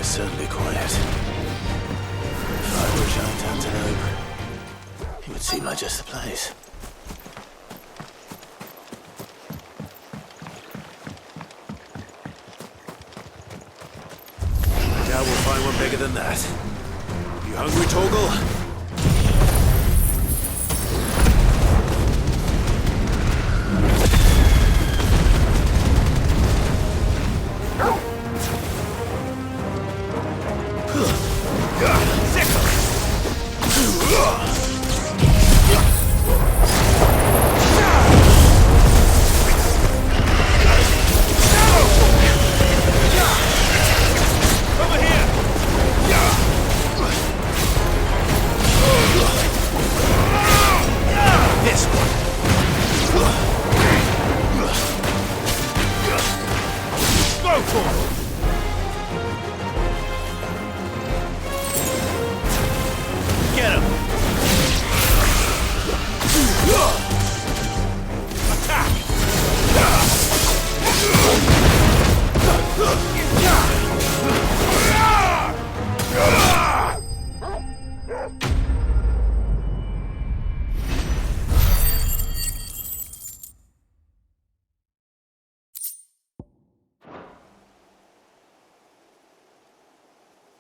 Certainly quiet. If I were giant antelope, it would seem like just the place. I doubt we'll find one bigger than that. You hungry, Torgal?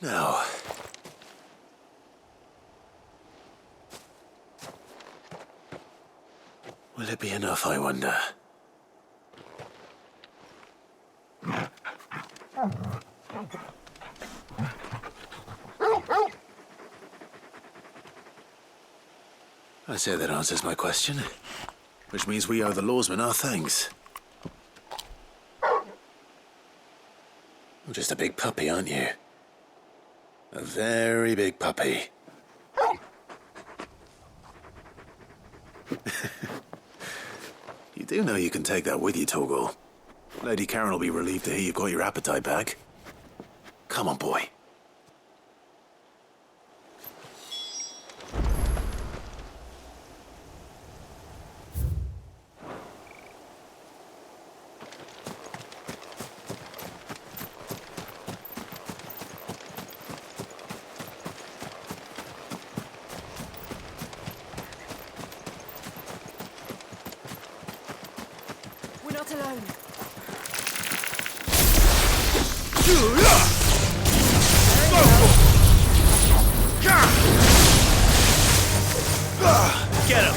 Now, will it be enough, I wonder? I say that answers my question, which means we owe the lawsmen our thanks. You're just a big puppy, aren't you? A very big puppy. You do know you can take that with you, Torgal. Lady Karen will be relieved to hear you've got your appetite back. Come on, boy. Not alone. Get him!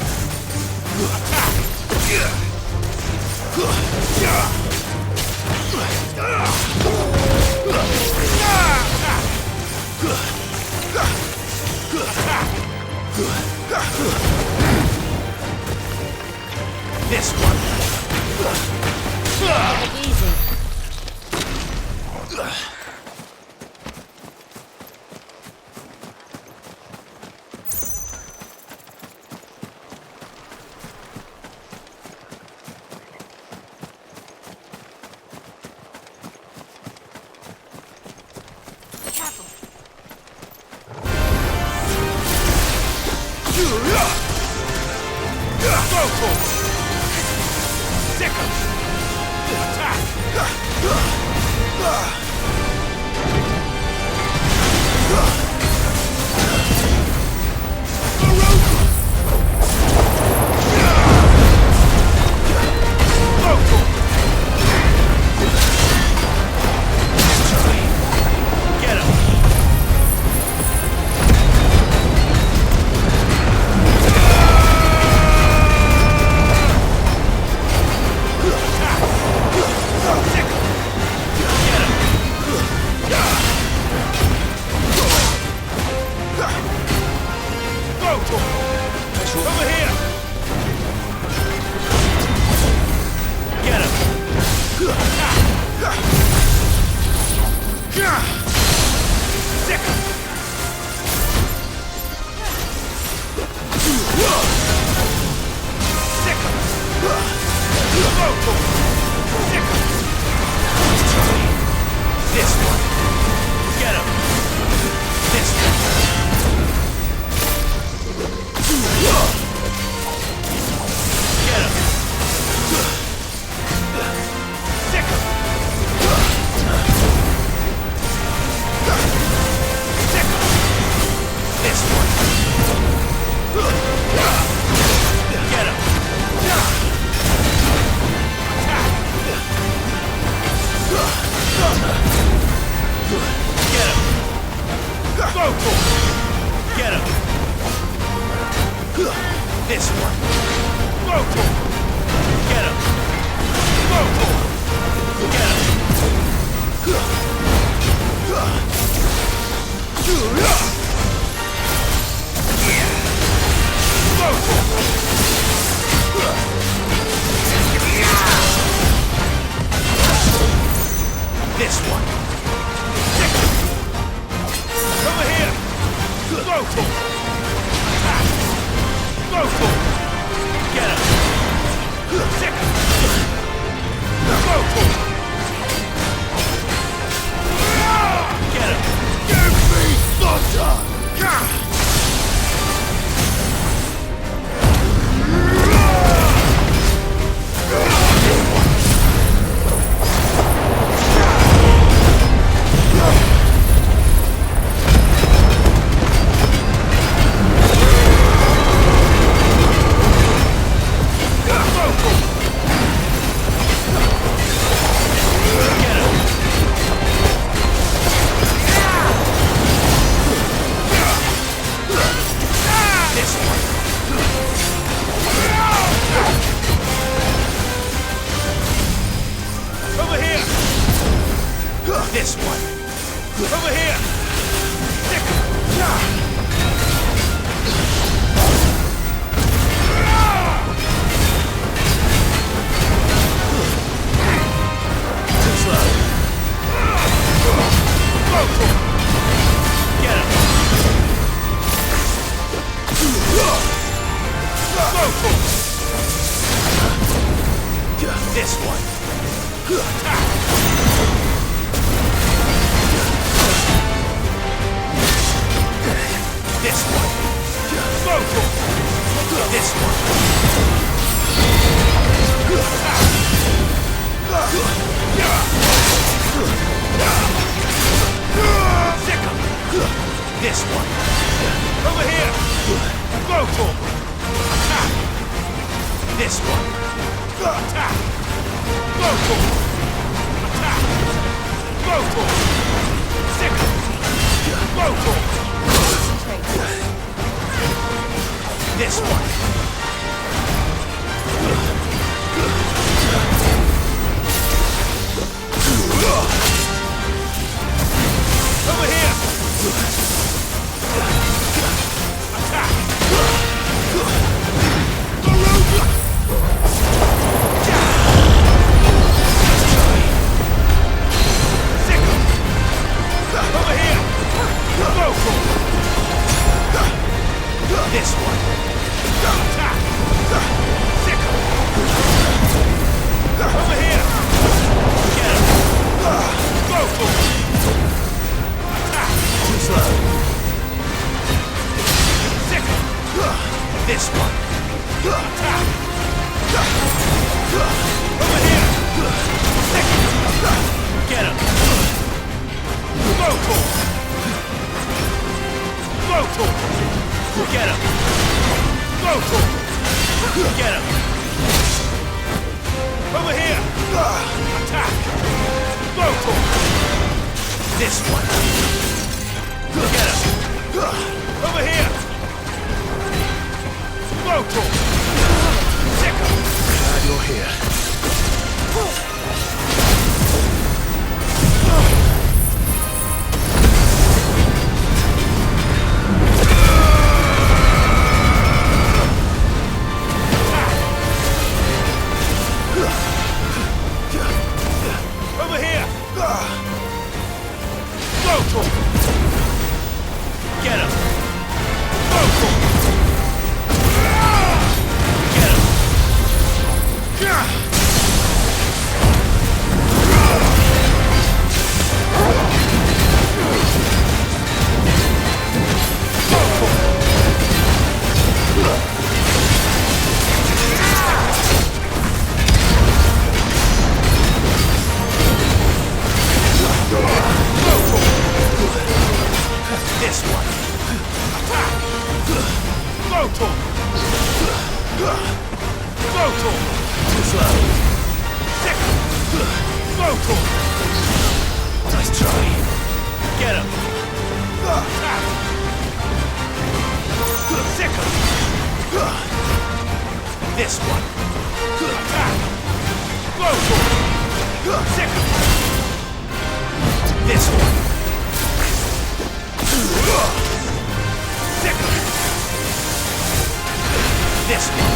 This one. Take it easy. This one. Over here. Go to him. Attack. Go to him. Get him. Second. Go to him. Get him. Give me thunder. This one. Over here. Too slow. Get him. This one. This one. Go to him. This one. Sick him. This one. Over here. Go to him. Attack. This one. Attack. Go to him. Attack. Go to him. Sick him. Go to him. This one. Over here. Attack. Sick him. Over here. Go for him. This one. Attack. Sick him. Over here. Get him. Go for him. Attack. Too slow. Sick him. This one. Attack. Over here. Sick him. Get him. Go for him. Go to him. Get him. Go to him. Get him. Over here. Attack. Go to him. This one. Get him. Over here. Go to him. Sick him. Glad you're here. Over here! Go to him! Get him! Go to him! Get him! This one. Attack. Go to him. Go to him. Too slow. Sick him. Go to him. Nice try. Get him. Attack. Sick him. This one. Attack. Go to him. Sick him. This one. Sick him. This one.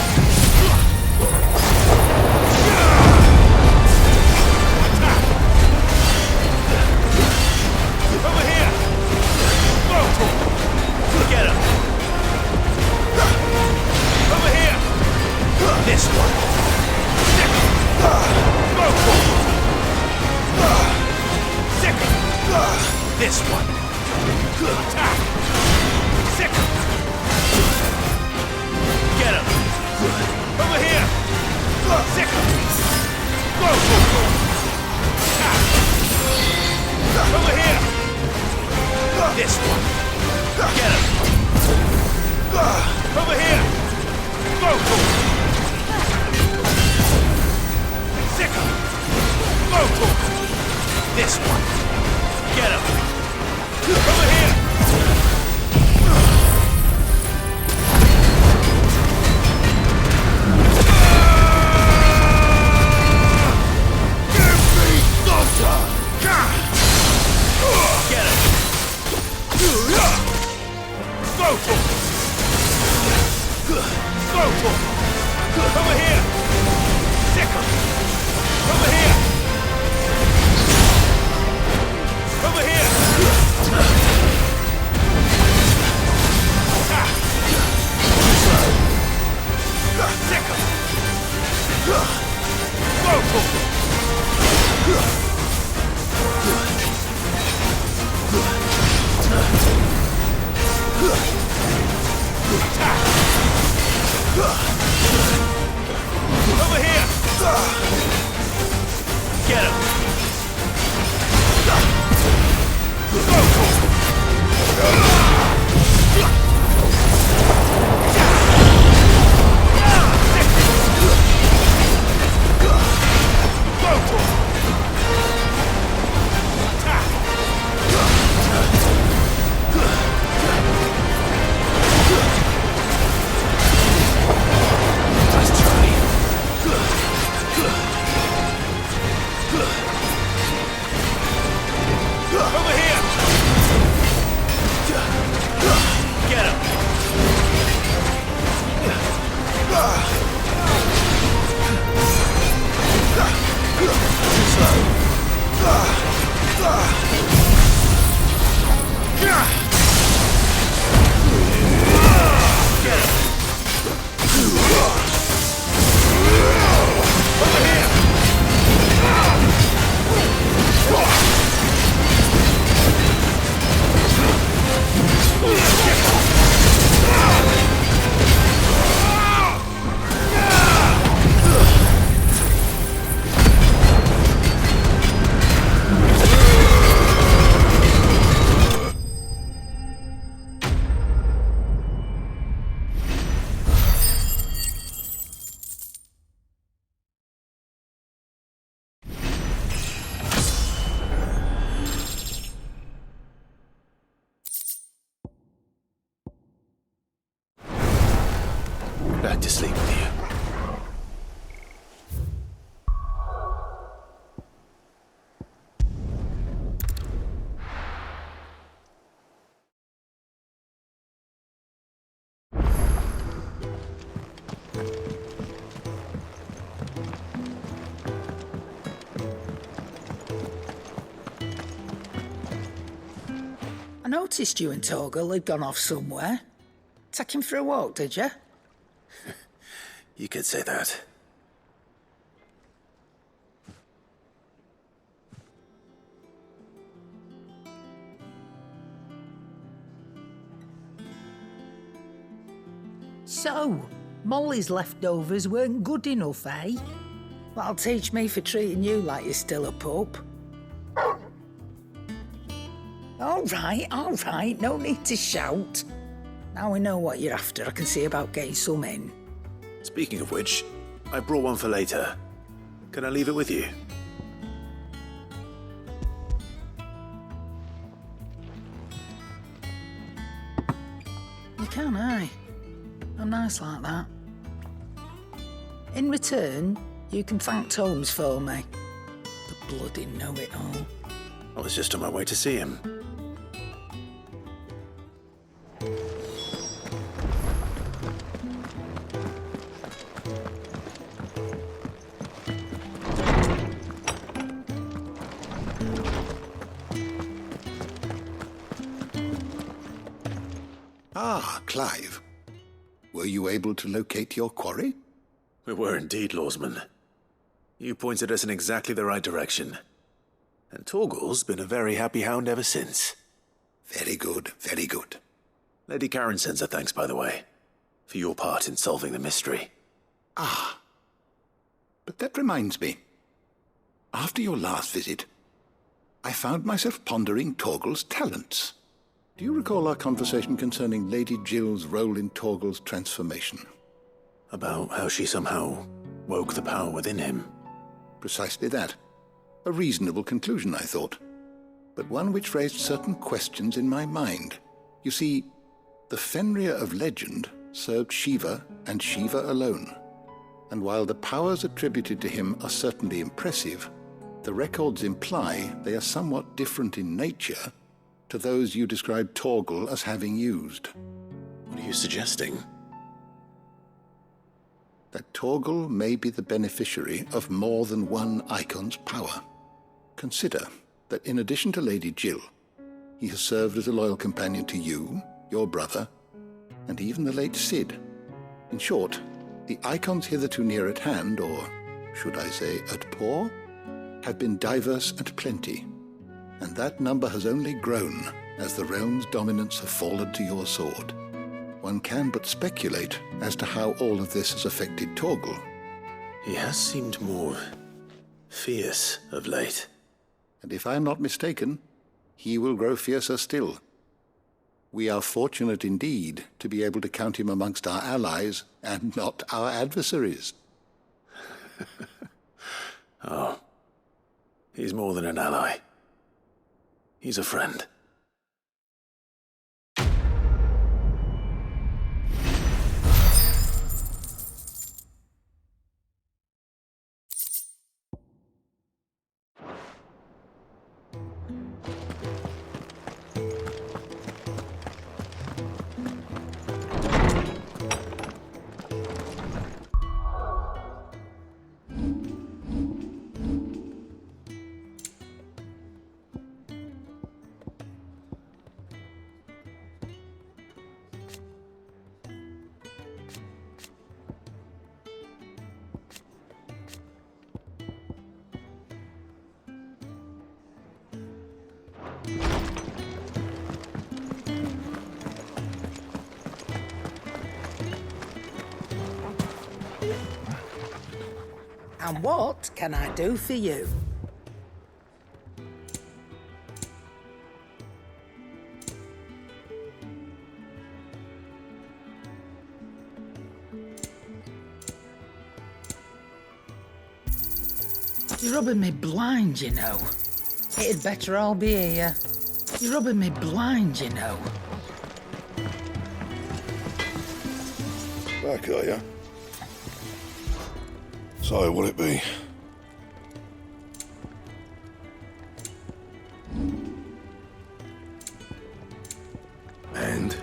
Attack. This one. Attack. Sick. Get him. Over here. Sick. Go. Attack. Over here. This one. Get him. Over here. Go. Sick. Go. This one. Get him. Over here. Give me Delta. Get him. Go for it. Go for it. Over here. Sick him. Over here. Over here! Sick him! Go for it! Over here! Get him! Back to sleep with you. I noticed you and Torgal had gone off somewhere. Take him for a walk, did you? You could say that. So, Molly's leftovers weren't good enough, eh? That'll teach me for treating you like you're still a pup. All right, no need to shout. Now we know what you're after, I can see about getting some in. Speaking of which, I brought one for later. Can I leave it with you? You can, eh? I'm nice like that. In return, you can thank Tomes for me. The bloody know-it-all. I was just on my way to see him. Ah, Clive. Were you able to locate your quarry? We were indeed, Lawsman. You pointed us in exactly the right direction. And Torgal's been a very happy hound ever since. Very good, very good. Lady Karen sends her thanks, by the way, for your part in solving the mystery. Ah. But that reminds me. After your last visit, I found myself pondering Torgal's talents. Do you recall our conversation concerning Lady Jill's role in Torgal's transformation? About how she somehow woke the power within him. Precisely that. A reasonable conclusion, I thought, but one which raised certain questions in my mind. You see, the Fenrir of legend served Shiva and Shiva alone, and while the powers attributed to him are certainly impressive, the records imply they are somewhat different in nature to those you described Torgal as having used. What are you suggesting? That Torgal may be the beneficiary of more than one icon's power. Consider that in addition to Lady Jill, he has served as a loyal companion to you, your brother, and even the late Cid. In short, the icons hitherto near at hand, or should I say at paw, have been diverse and plenty, and that number has only grown as the realm's dominance have fallen to your sword. One can but speculate as to how all of this has affected Torgal. He has seemed more fierce of late. And if I am not mistaken, he will grow fiercer still. We are fortunate indeed to be able to count him amongst our allies and not our adversaries. Oh, he's more than an ally. He's a friend. And what can I do for you? You're rubbing me blind, you know. It'd better all be here. You're rubbing me blind, you know. Back, are you? So, will it be? And?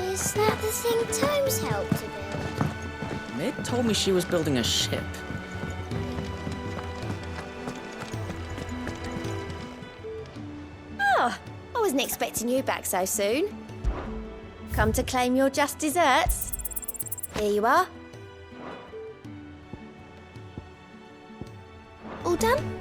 Is that the thing Tomes helped to build? Mid told me she was building a ship. Oh, I wasn't expecting you back so soon. Come to claim your just desserts? Here you are. All done?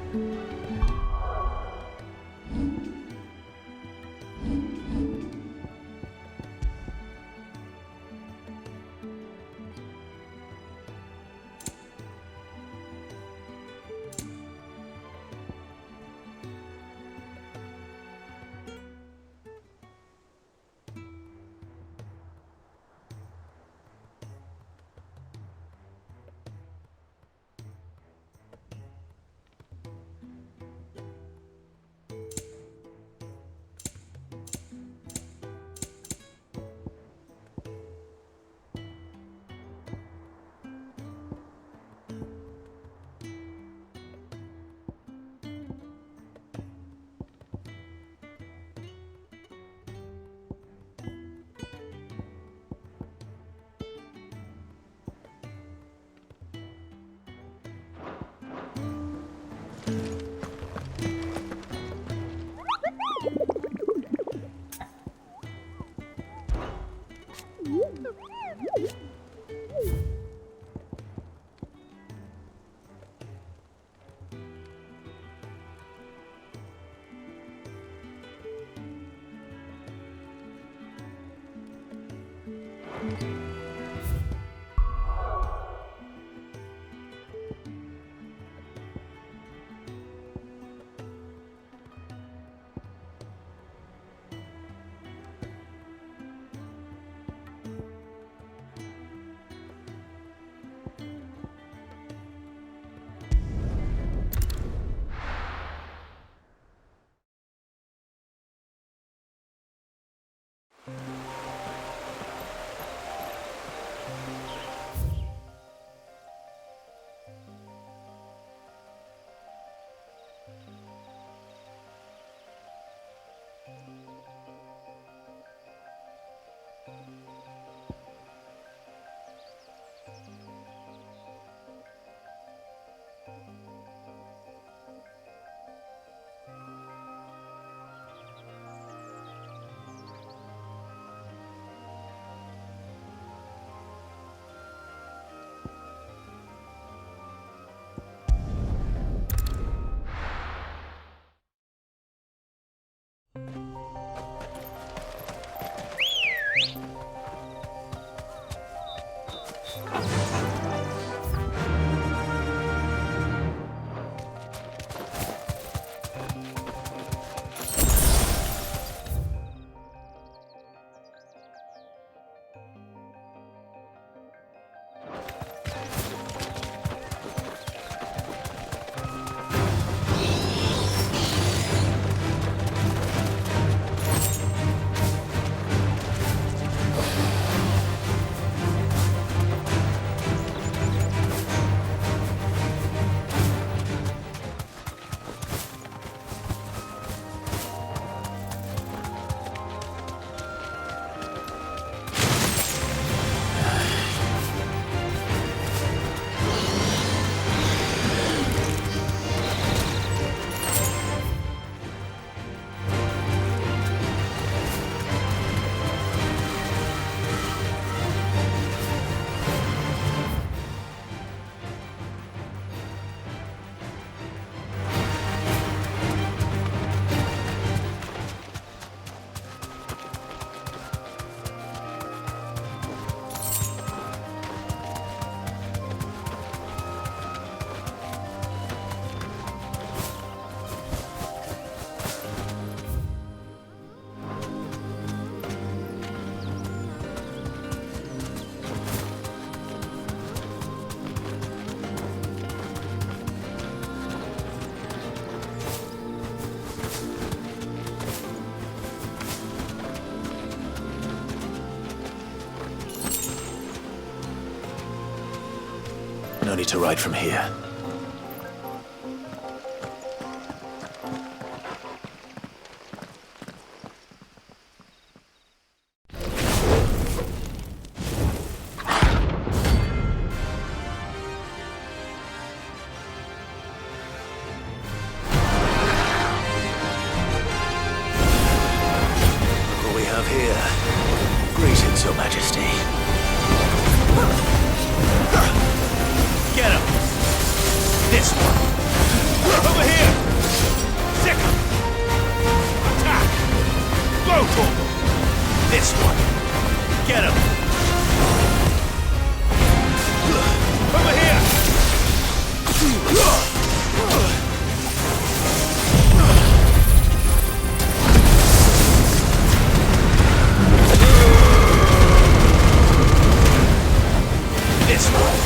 No need to ride from here. Look what we have here. Greetings, Your Majesty. Get him! This one! Over here! Second! Attack! Brutal! This one! Get him! Over here! This one!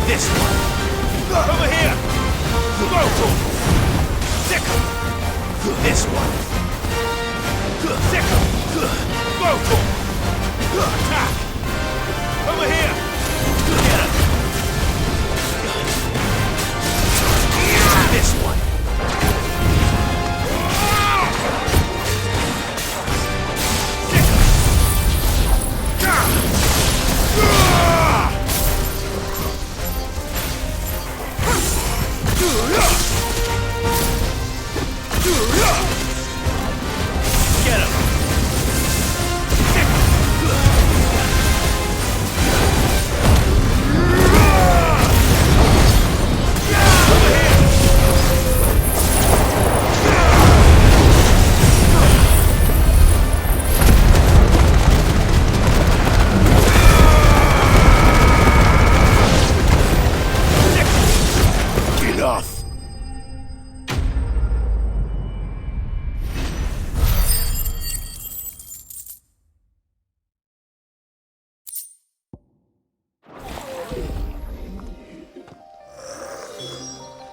This one. Over here. Vocal. Sickle. This one. Sickle. Vocal. Attack. Over here. Get him. This one. Get him! Enough!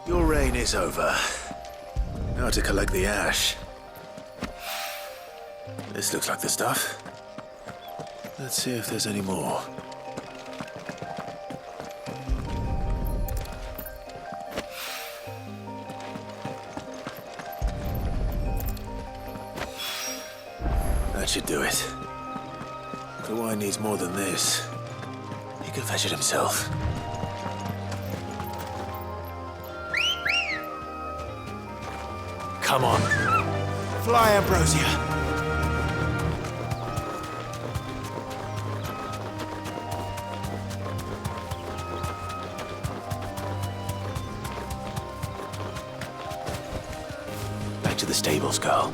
Your reign is over. Now to collect the ash. This looks like the stuff. Let's see if there's any more. That should do it. If the wine needs more than this, he can fetch it himself. Come on. Fly, Ambrosia. Back to the stables, Carl.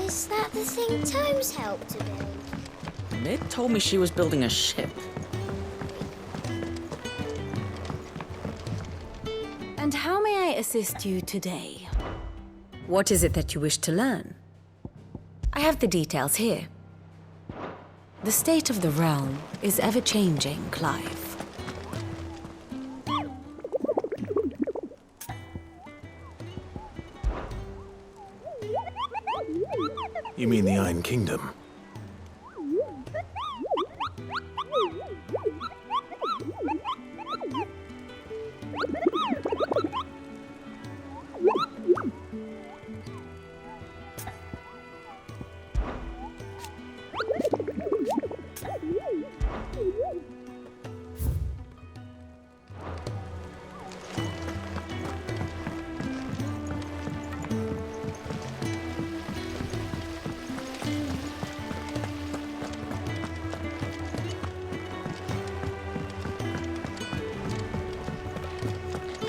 Is that the thing Tomes helped to build? Mid told me she was building a ship. And how may I assist you today? What is it that you wish to learn? I have the details here. The state of the realm is ever-changing, Clive. You mean the Iron Kingdom?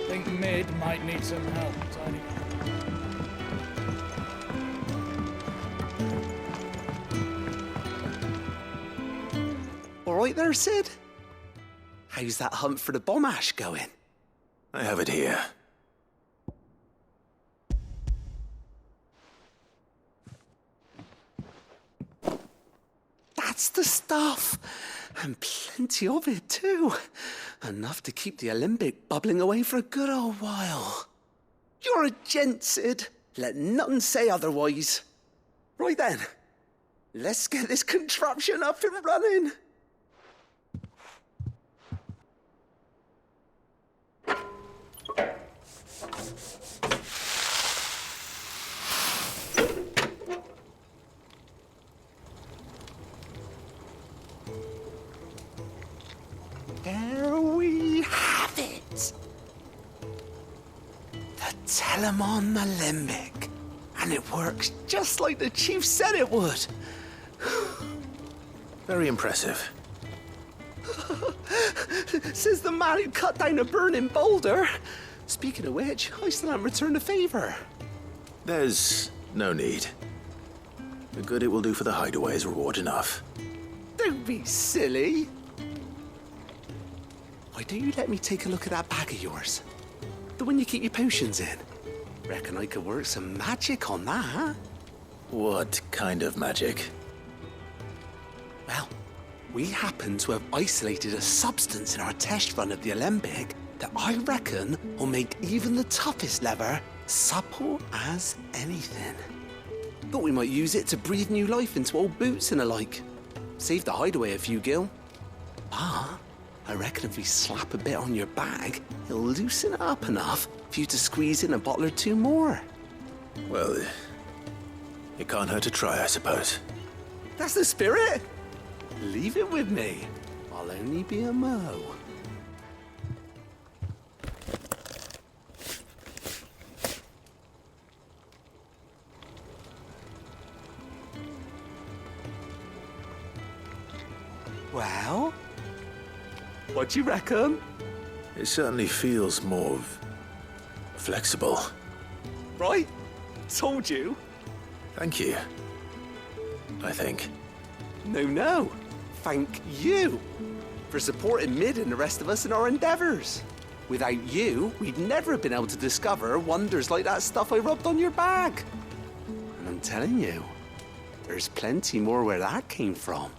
Think Mid might need some help, Tony. All right there, Sid? How's that hunt for the bomb ash going? I have it here. That's the stuff. And plenty of it, too. Enough to keep the Olympic bubbling away for a good old while. You're a gent, Sid. Let nothing say otherwise. Right then, let's get this contraption up and running. Telemon Alembic. And it works just like the chief said it would. Very impressive. Says the man who cut down a burning boulder. Speaking of which, I still haven't returned the favor. There's no need. The good it will do for the hideaway is reward enough. Don't be silly. Why don't you let me take a look at that bag of yours? The one you keep your potions in. Reckon I could work some magic on that, huh? What kind of magic? Well, we happen to have isolated a substance in our test run of the Alembic that I reckon will make even the toughest lever supple as anything. Thought we might use it to breathe new life into old boots and the like. Save the hideaway a few gil. Ah, I reckon if we slap a bit on your bag, it'll loosen it up enough for you to squeeze in a bottle or two more. Well, it can't hurt to try, I suppose. That's the spirit. Leave it with me. I'll only be a mo. Well, what do you reckon? It certainly feels more flexible. Right? Told you. Thank you. I think. No. Thank you for supporting Mid and the rest of us in our endeavors. Without you, we'd never have been able to discover wonders like that stuff I rubbed on your bag. And I'm telling you, there's plenty more where that came from.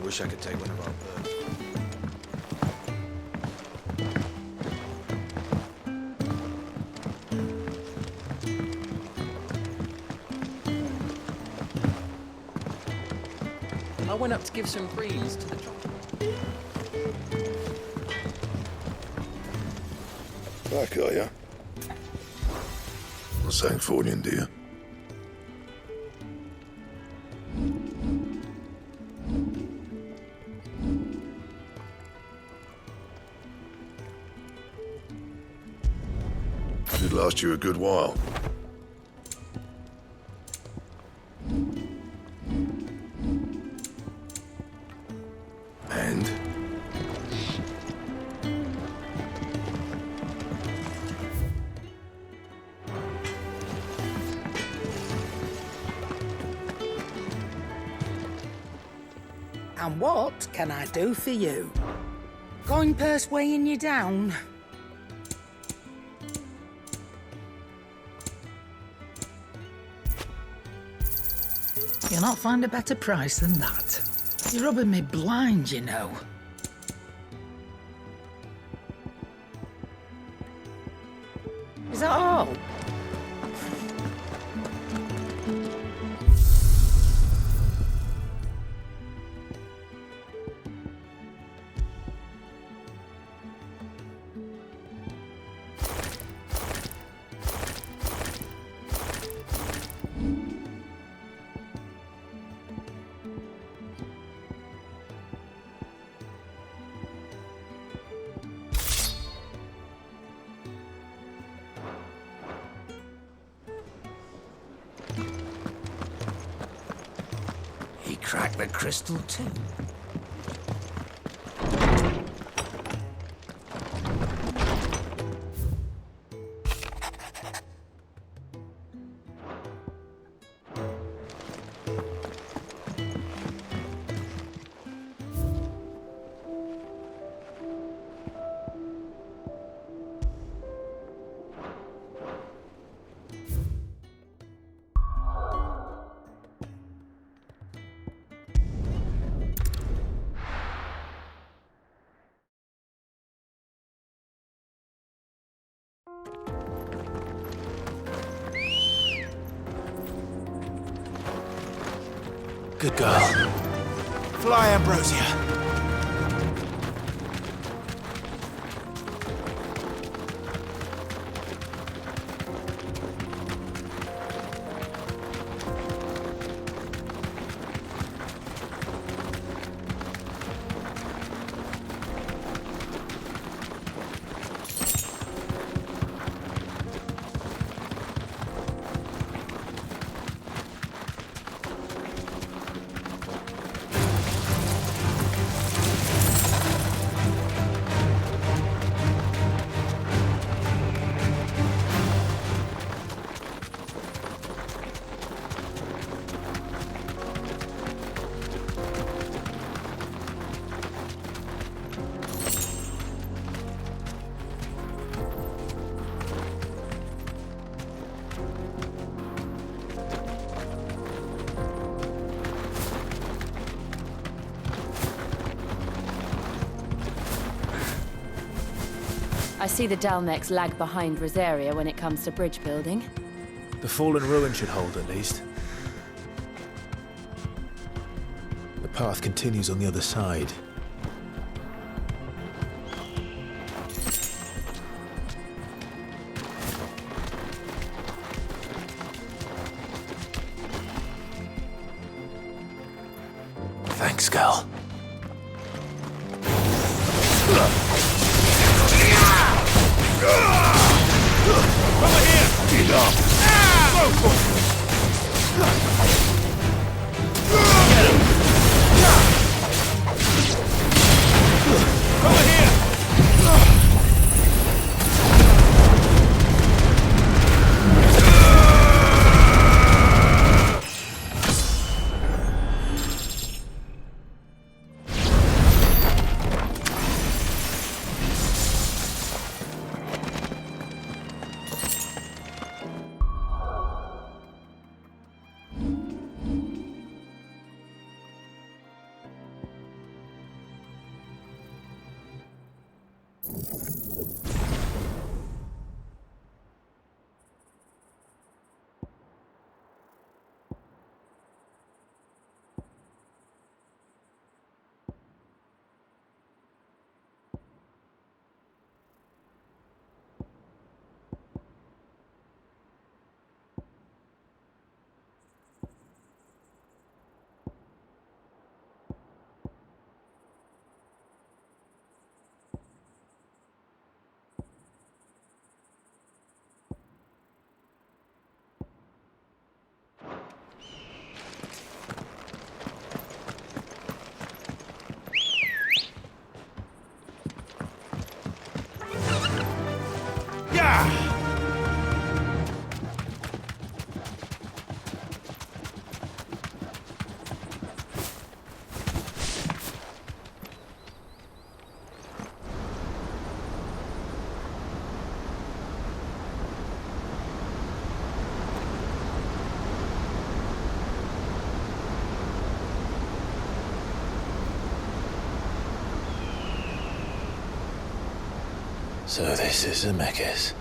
Wish I could take one of our birds. I went up to give some greens to the dog. Back, are ya? Not saying Fornian, do you? Should last you a good while. And? And what can I do for you? Coin purse weighing you down? You'll not find a better price than that. You're rubbing me blind, you know. Is that all? He cracked the crystal too. Good girl. Fly, Ambrosia. I see the Dalmex lag behind Rosaria when it comes to bridge building. The fallen ruin should hold, at least. The path continues on the other side. Thanks, girl. Over here! Get up! Go for it! Get him! Over here! So this is Zemeckis.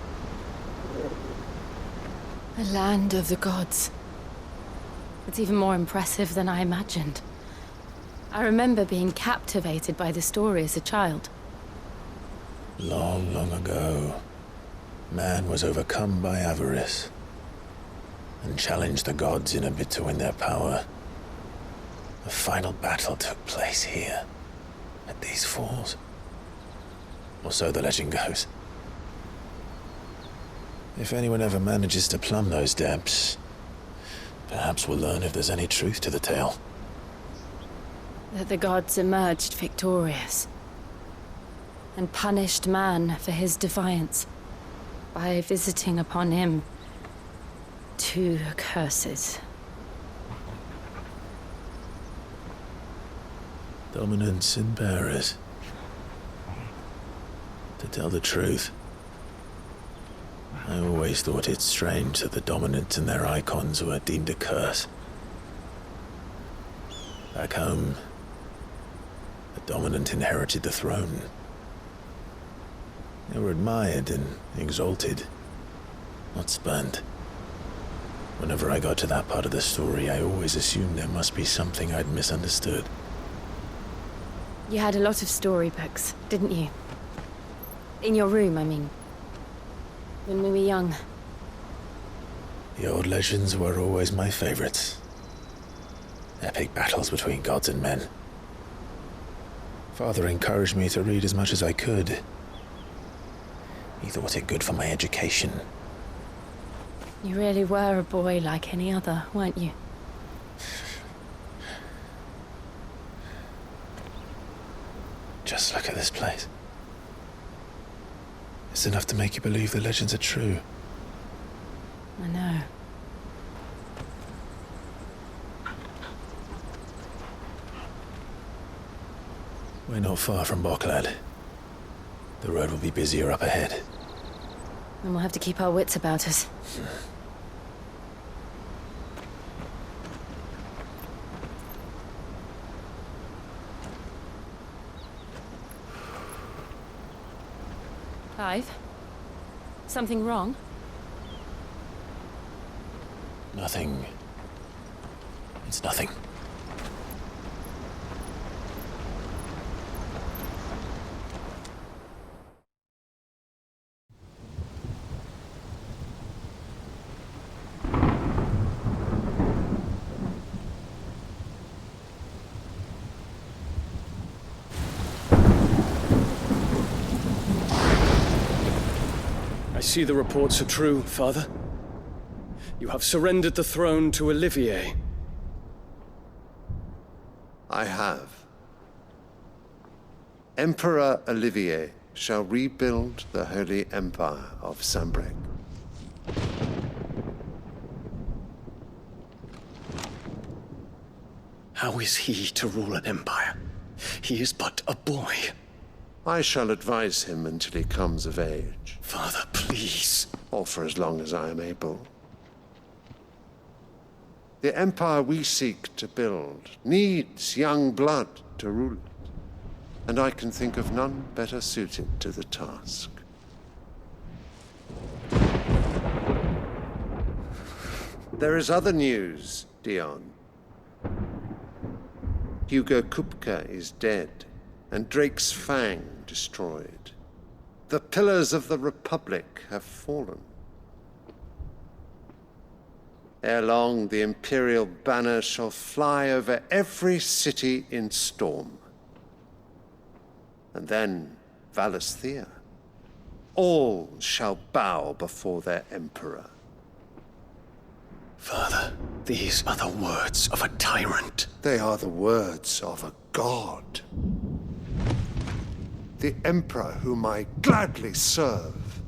The land of the gods. It's even more impressive than I imagined. I remember being captivated by the story as a child. Long, long ago, man was overcome by avarice and challenged the gods in a bid to win their power. The final battle took place here, at these falls. Or so the legend goes. If anyone ever manages to plumb those depths, perhaps we'll learn if there's any truth to the tale. That the gods emerged victorious and punished man for his defiance by visiting upon him 2 curses. Dominance and bearers. To tell the truth, I always thought it strange that the dominant and their icons were deemed a curse. Back home, the dominant inherited the throne. They were admired and exalted, not spurned. Whenever I got to that part of the story, I always assumed there must be something I'd misunderstood. You had a lot of storybooks, didn't you? In your room, I mean. When we were young. The old legends were always my favorites. Epic battles between gods and men. Father encouraged me to read as much as I could. He thought it good for my education. You really were a boy like any other, weren't you? Just look at this place. It's enough to make you believe the legends are true. I know. We're not far from Boklad. The road will be busier up ahead. Then we'll have to keep our wits about us. Clive? Something wrong? Nothing. It's nothing. I see the reports are true, Father. You have surrendered the throne to Olivier. I have. Emperor Olivier shall rebuild the Holy Empire of Sambrec. How is he to rule an empire? He is but a boy. I shall advise him until he comes of age. Father, please. Or for as long as I am able. The empire we seek to build needs young blood to rule it, and I can think of none better suited to the task. There is other news, Dion. Hugo Kupka is dead, and Drake's Fang destroyed. The pillars of the Republic have fallen. Ere long, the Imperial banner shall fly over every city in Storm. And then, Valisthea. All shall bow before their Emperor. Father, these are the words of a tyrant. They are the words of a god. The Emperor whom I gladly serve.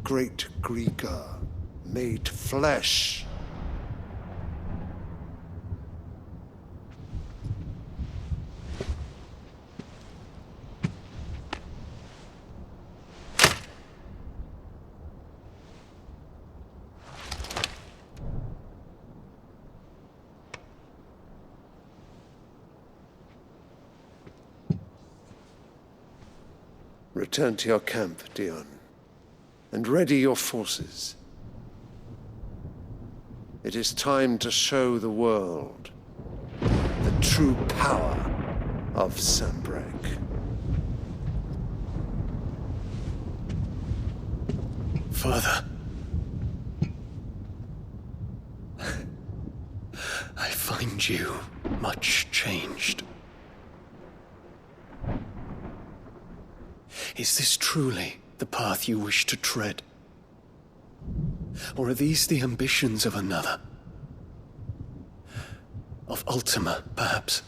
Great Grieger, made flesh. Return to your camp, Dion, and ready your forces. It is time to show the world the true power of Sambrec. Father. I find you much changed. Is this truly the path you wish to tread? Or are these the ambitions of another? Of Ultima, perhaps?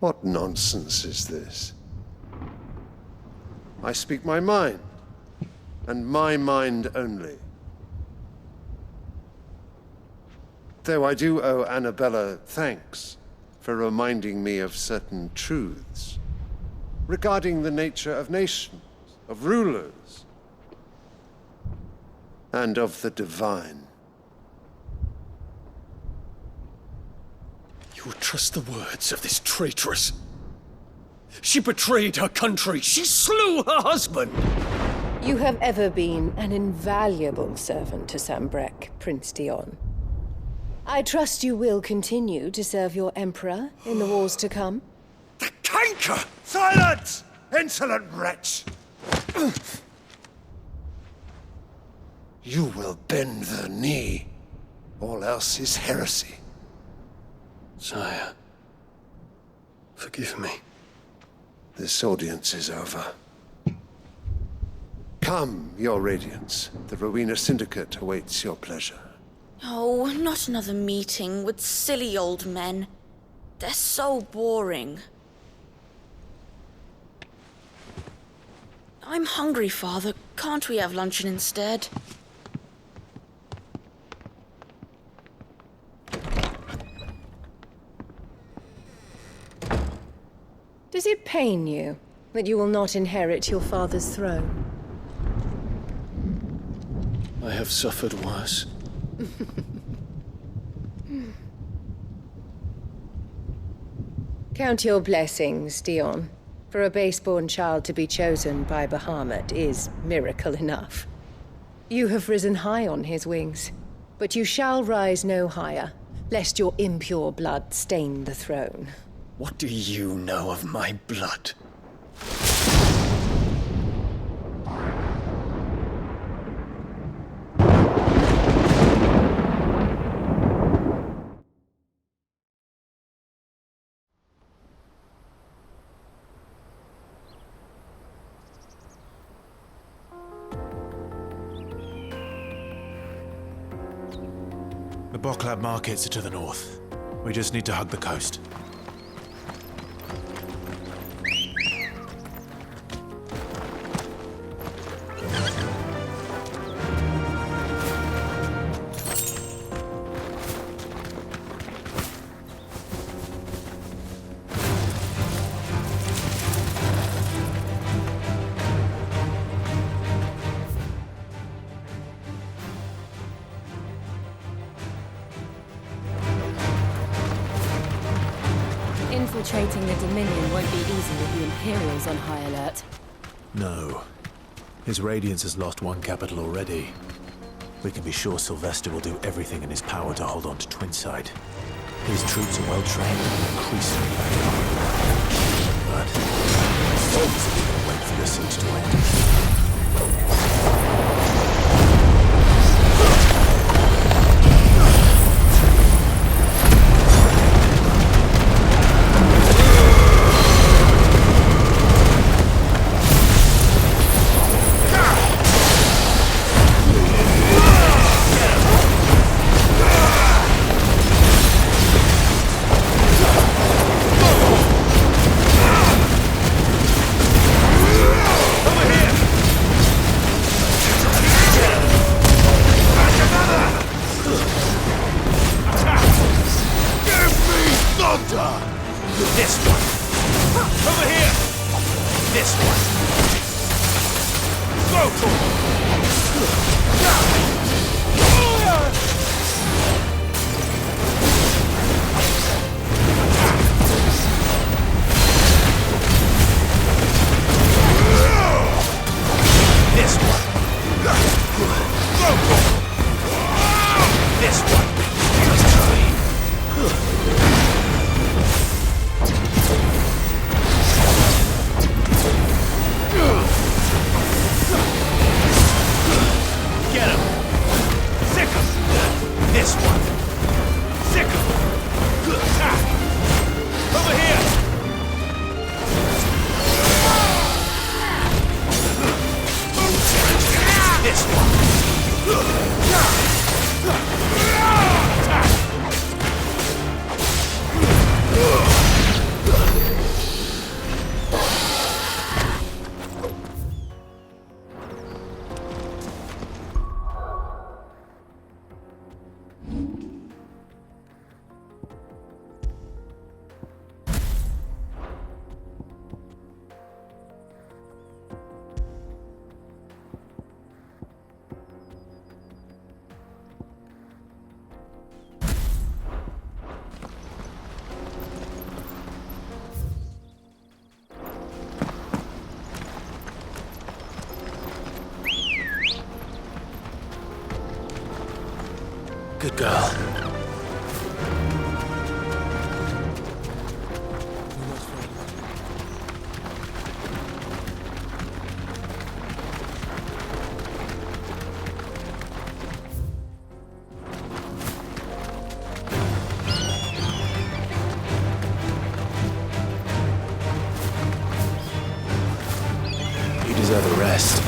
What nonsense is this? I speak my mind, and my mind only. Though I do owe Annabella thanks for reminding me of certain truths regarding the nature of nations, of rulers, and of the divine. You would trust the words of this traitress? She betrayed her country. She slew her husband. You have ever been an invaluable servant to Sambrek, Prince Dion. I trust you will continue to serve your Emperor in the wars to come. The canker! Silence! Insolent wretch! You will bend the knee. All else is heresy. Sire, forgive me. This audience is over. Come, your Radiance. The Rowena Syndicate awaits your pleasure. Oh, not another meeting with silly old men. They're so boring. I'm hungry, Father. Can't we have luncheon instead? Does it pain you that you will not inherit your father's throne? I have suffered worse. Count your blessings, Dion. For a base-born child to be chosen by Bahamut is miracle enough. You have risen high on his wings, but you shall rise no higher, lest your impure blood stain the throne. What do you know of my blood? The Boklab markets are to the north. We just need to hug the coast. Infiltrating the Dominion won't be easy with the Imperials on high alert. No. His Radiance has lost one capital already. We can be sure Sylvester will do everything in his power to hold on to Twinside. His troops are well trained and increasingly back. But obviously we'll wait for the siege to end. This one! Over here! This one! Go for This one! Go for This one! Let's try! Get him! Sick him! This one! Sick him! Over here! This one! Good girl. You deserve a rest.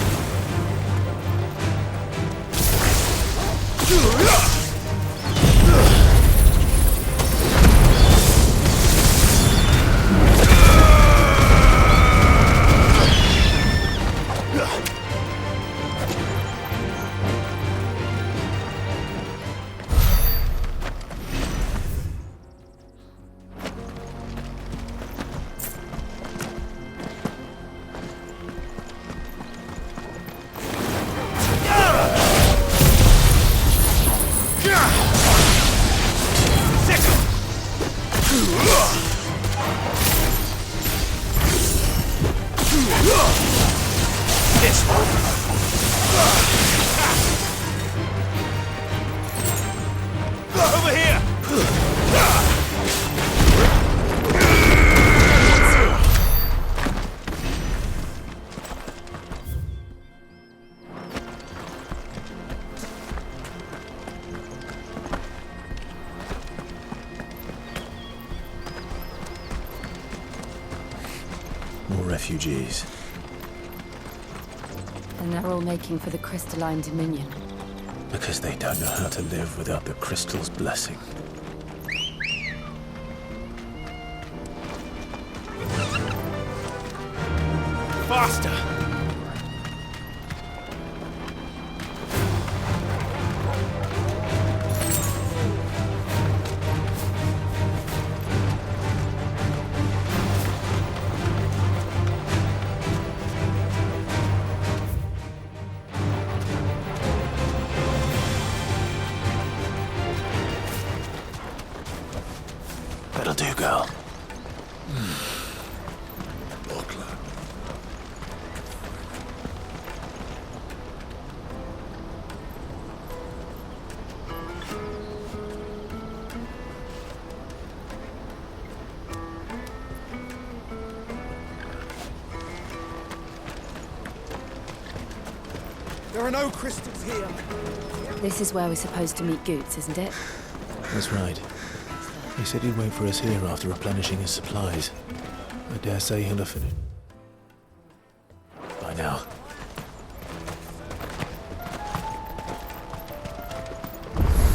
Over here! More refugees. And they're all making for the crystalline dominion. Because they don't know how to live without the crystal's blessing. Faster! That'll do, girl. There are no crystals here. This is where we're supposed to meet Goots, isn't it? That's right. He said he'd wait for us here after replenishing his supplies. I dare say he'll have finished by now.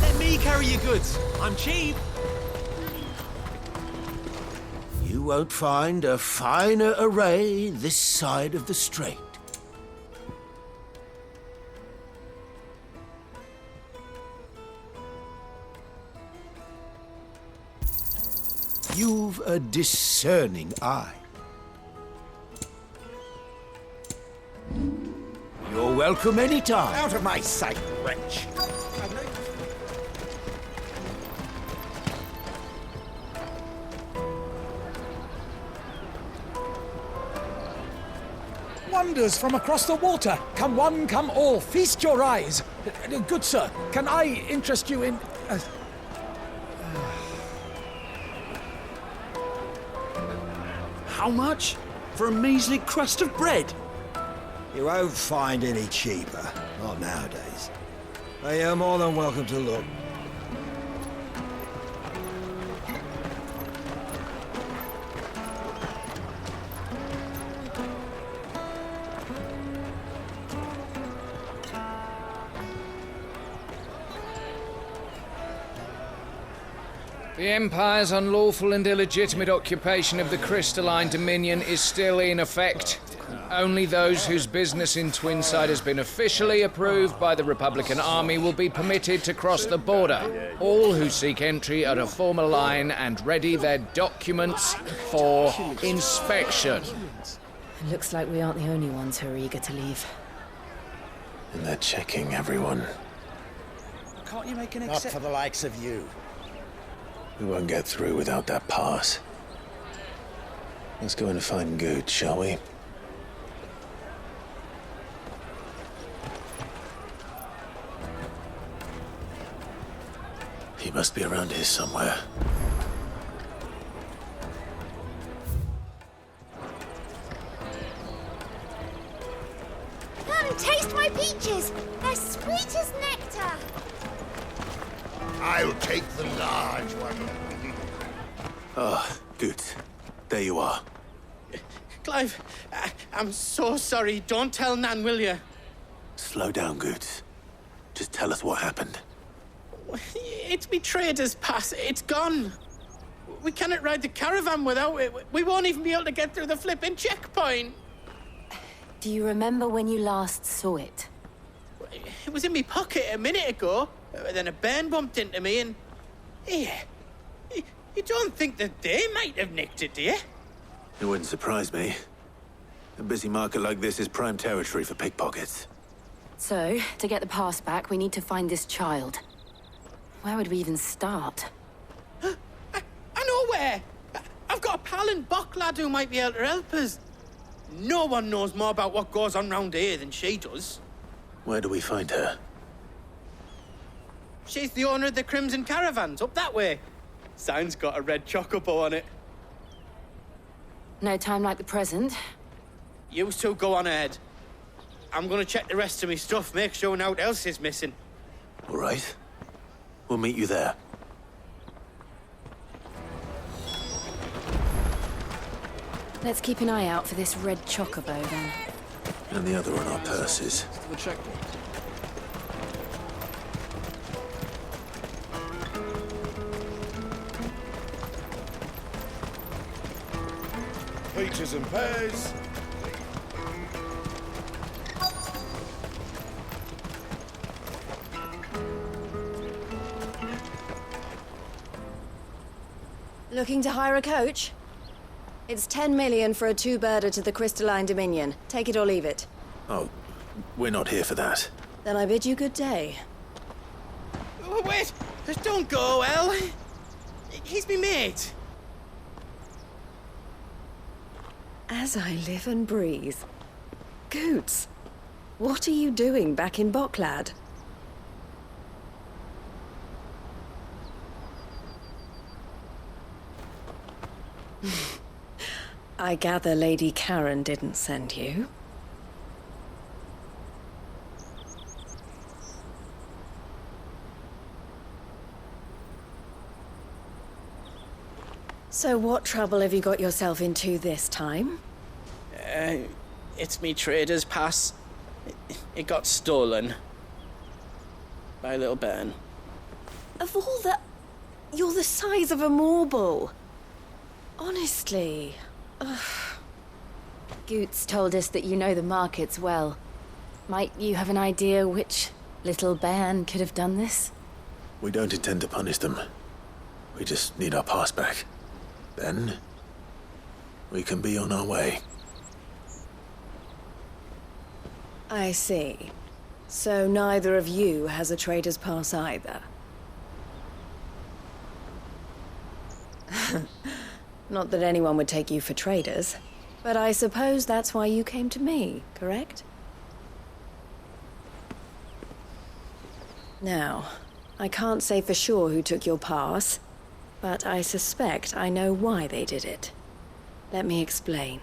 Let me carry your goods. I'm cheap. You won't find a finer array this side of the strait. You've a discerning eye. You're welcome anytime. Out of my sight, wretch. Wonders from across the water. Come one, come all. Feast your eyes. Good sir, can I interest you in... How much? For a measly crust of bread? You won't find any cheaper. Not nowadays. But you're more than welcome to look. The Empire's unlawful and illegitimate occupation of the crystalline dominion is still in effect. Only those whose business in Twinside has been officially approved by the Republican Army will be permitted to cross the border. All who seek entry are to form a line and ready their documents for inspection. It looks like we aren't the only ones who are eager to leave. And they're checking everyone. Can't you make an Not for the likes of you. We won't get through without that pass. Let's go and find Good, shall we? He must be around here somewhere. Come, taste my peaches! They're sweet as nectar! I'll take the large one. Ah, good. There you are. Clive, I'm so sorry. Don't tell Nan, will you? Slow down, Goots. Just tell us what happened. It's me trader's pass. It's gone. We cannot ride the caravan without it. We won't even be able to get through the flipping checkpoint. Do you remember when you last saw it? It was in my pocket a minute ago. Then a band bumped into me and... Yeah. You don't think that they might have nicked it, do you? It wouldn't surprise me. A busy market like this is prime territory for pickpockets. So, to get the pass back, we need to find this child. Where would we even start? I know where! I've got a pal in Bock lad who might be able to help us. No one knows more about what goes on round here than she does. Where do we find her? She's the owner of the Crimson Caravans, up that way. Sign's got a red chocobo on it. No time like the present. You two go on ahead. I'm gonna check the rest of my stuff, make sure nothing else is missing. All right. We'll meet you there. Let's keep an eye out for this red chocobo, then. And the other on our purses. The checkpoint. Peaches and pears. Looking to hire a coach? It's 10 million for a two-birder to the Crystalline Dominion. Take it or leave it. Oh, we're not here for that. Then I bid you good day. Oh, wait! Don't go, El. He's me mate. As I live and breathe. Goots, what are you doing back in Bocklad? I gather Lady Karen didn't send you. So what trouble have you got yourself into this time? It's me trader's pass. It got stolen. By a little bairn. Of all the... You're the size of a marble. Honestly. Ugh. Goots told us that you know the markets well. Might you have an idea which little bairn could have done this? We don't intend to punish them. We just need our pass back. Then, we can be on our way. I see. So neither of you has a trader's pass either. Not that anyone would take you for traders, but I suppose that's why you came to me, correct? Now, I can't say for sure who took your pass, but I suspect I know why they did it. Let me explain.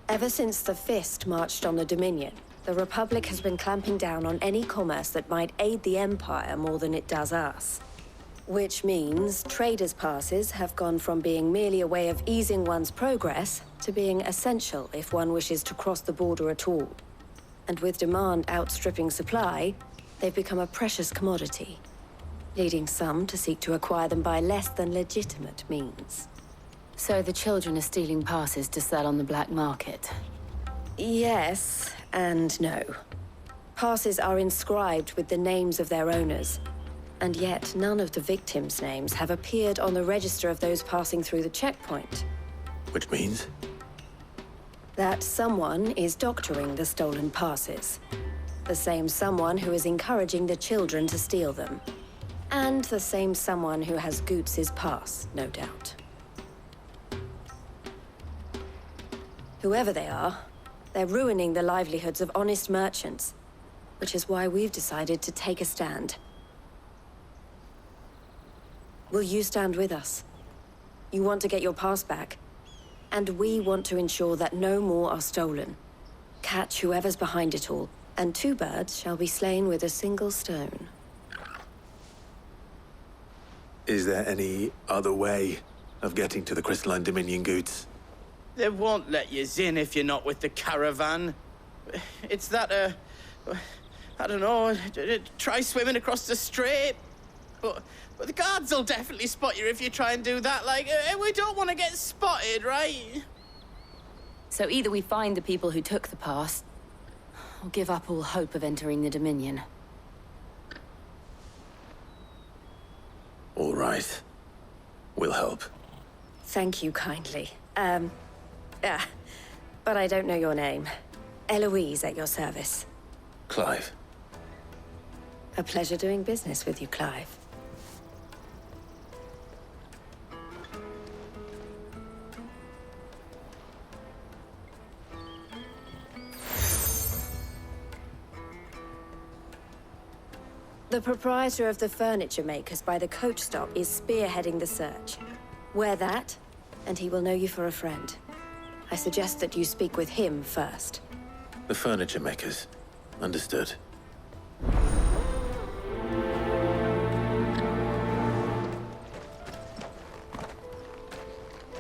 Ever since the Fist marched on the Dominion, the Republic has been clamping down on any commerce that might aid the Empire more than it does us. Which means traders' passes have gone from being merely a way of easing one's progress to being essential if one wishes to cross the border at all. And with demand outstripping supply, they've become a precious commodity, leading some to seek to acquire them by less than legitimate means. So the children are stealing passes to sell on the black market? Yes, and no. Passes are inscribed with the names of their owners, and yet none of the victims' names have appeared on the register of those passing through the checkpoint. Which means? That someone is doctoring the stolen passes. The same someone who is encouraging the children to steal them. And the same someone who has Goots's pass, no doubt. Whoever they are, they're ruining the livelihoods of honest merchants, which is why we've decided to take a stand. Will you stand with us? You want to get your pass back, and we want to ensure that no more are stolen. Catch whoever's behind it all, and 2 birds shall be slain with a single stone. Is there any other way of getting to the Crystalline Dominion goods? They won't let you in if you're not with the caravan. It's that, I don't know, try swimming across the strait. But the guards will definitely spot you if you try and do that. Like, we don't want to get spotted, right? So either we find the people who took the pass, or give up all hope of entering the Dominion. All right. We'll help. Thank you kindly. But I don't know your name. Eloise at your service. Clive. A pleasure doing business with you, Clive. The proprietor of the furniture makers by the coach stop is spearheading the search. Wear that, and he will know you for a friend. I suggest that you speak with him first. The furniture makers. Understood.